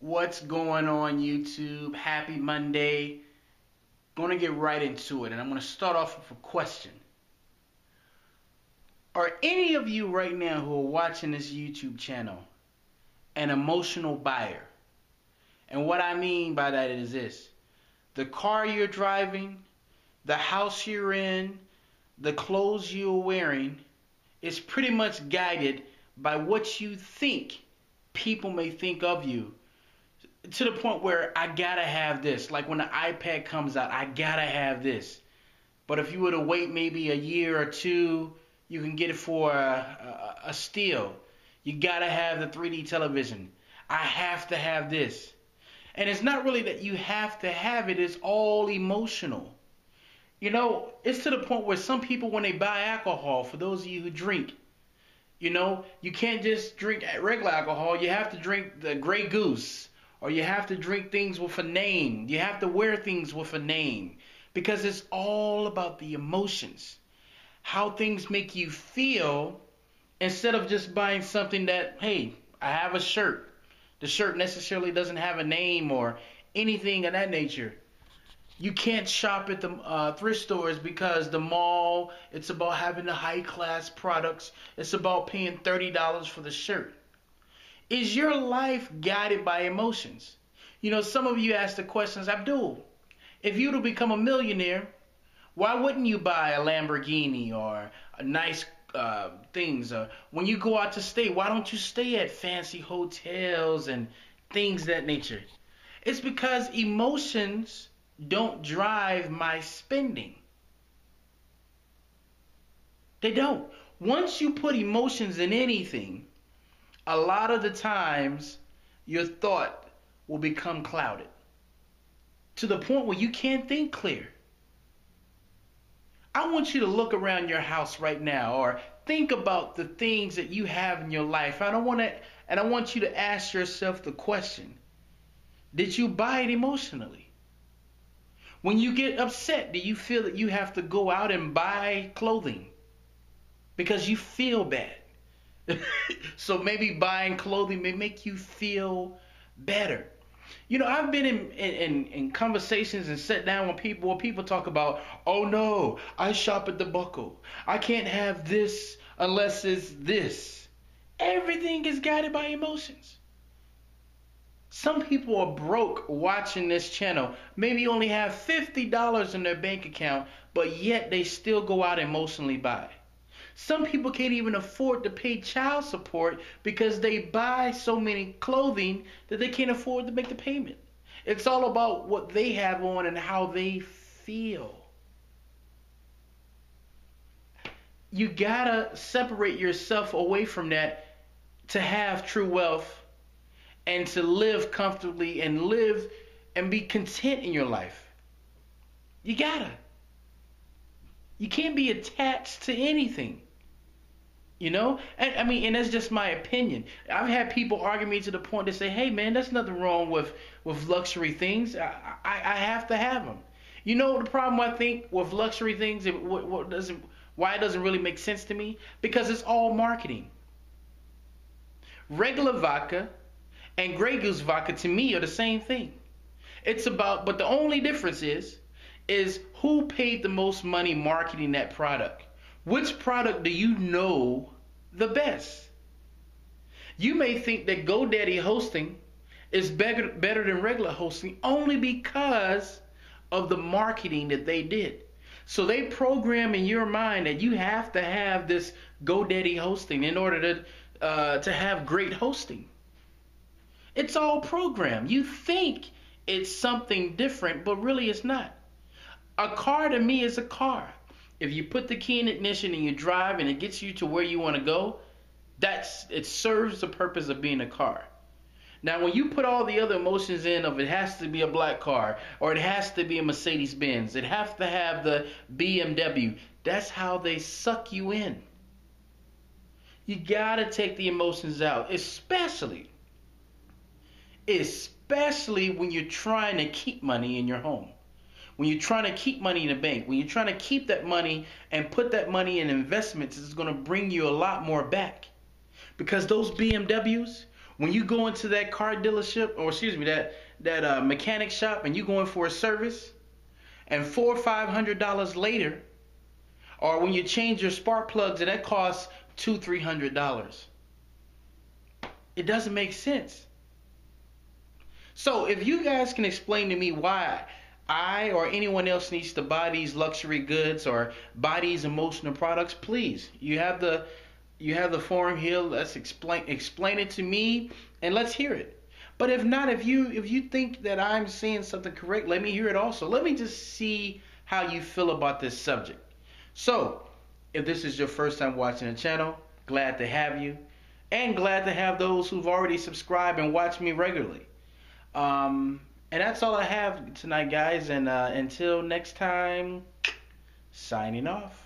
What's going on, YouTube? Happy Monday. Gonna get right into it, and I'm gonna start off with a question. Are any of you right now who are watching this YouTube channel an emotional buyer? And what I mean by that is this: the car you're driving, the house you're in, the clothes you're wearing is pretty much guided by what you think people may think of you, to the point where I gotta have this. Like when the iPad comes out, I gotta have this. But if you were to wait maybe a year or two, you can get it for a steal. You gotta have the 3D television. I have to have this. And it's not really that you have to have it, it's all emotional. You know, it's to the point where some people, when they buy alcohol, for those of you who drink, you know, you can't just drink regular alcohol. You have to drink the Grey Goose, or you have to drink things with a name. You have to wear things with a name, because it's all about the emotions, how things make you feel, instead of just buying something that, hey, I have a shirt. The shirt necessarily doesn't have a name or anything of that nature. You can't shop at the thrift stores because the mall, it's about having the high class products. It's about paying $30 for the shirt. Is your life guided by emotions? You know, some of you ask the questions, Abdul, if you were to become a millionaire, why wouldn't you buy a Lamborghini or a nice things? When you go out to stay, why don't you stay at fancy hotels and things of that nature? It's because emotions don't drive my spending. They don't. Once you put emotions in anything, a lot of the times your thought will become clouded to the point where you can't think clear. I want you to look around your house right now, or think about the things that you have in your life. I want you to ask yourself the question: did you buy it emotionally? When you get upset, do you feel that you have to go out and buy clothing because you feel bad? So maybe buying clothing may make you feel better. You know, I've been in conversations and sat down with people where people talk about, oh no, I shop at the Buckle. I can't have this unless it's this. Everything is guided by emotions. Some people are broke watching this channel, maybe only have $50 in their bank account, but yet they still go out and emotionally buy. Some people can't even afford to pay child support because they buy so many clothing that they can't afford to make the payment. It's all about what they have on and how they feel. You gotta separate yourself away from that to have true wealth and to live comfortably and live and be content in your life. You gotta. You can't be attached to anything. You know? And that's just my opinion. I've had people argue me to the point to say, hey man, there's nothing wrong with luxury things. I have to have them. You know the problem I think with luxury things, why it doesn't really make sense to me? Because it's all marketing. Regular vodka and Grey Goose vodka to me are the same thing. But the only difference is who paid the most money marketing that product. Which product do you know the best? You may think that GoDaddy hosting is better than regular hosting only because of the marketing that they did. So they program in your mind that you have to have this GoDaddy hosting in order to have great hosting. It's all programmed. You think it's something different, but really it's not. A car to me is a car. If you put the key in ignition and you drive and it gets you to where you want to go, it serves the purpose of being a car. Now, when you put all the other emotions in of it has to be a black car, or it has to be a Mercedes Benz, it has to have the BMW, that's how they suck you in. You gotta take the emotions out, especially when you're trying to keep money in your home. When you're trying to keep money in the bank, when you're trying to keep that money and put that money in investments, it's going to bring you a lot more back. Because those BMWs, When you go into that car dealership, or excuse me, that mechanic shop, and you going for a service, and $400 or $500 later, or when you change your spark plugs, and that costs $200-300. It doesn't make sense. So if you guys can explain to me why I or anyone else needs to buy these luxury goods or buy these emotional products, please. You have the forum here. Let's explain it to me, and let's hear it. But if not, if you think that I'm saying something correct, let me hear it also. Let me just see how you feel about this subject. So, if this is your first time watching the channel, glad to have you, and glad to have those who've already subscribed and watch me regularly. And that's all I have tonight, guys. And until next time, signing off.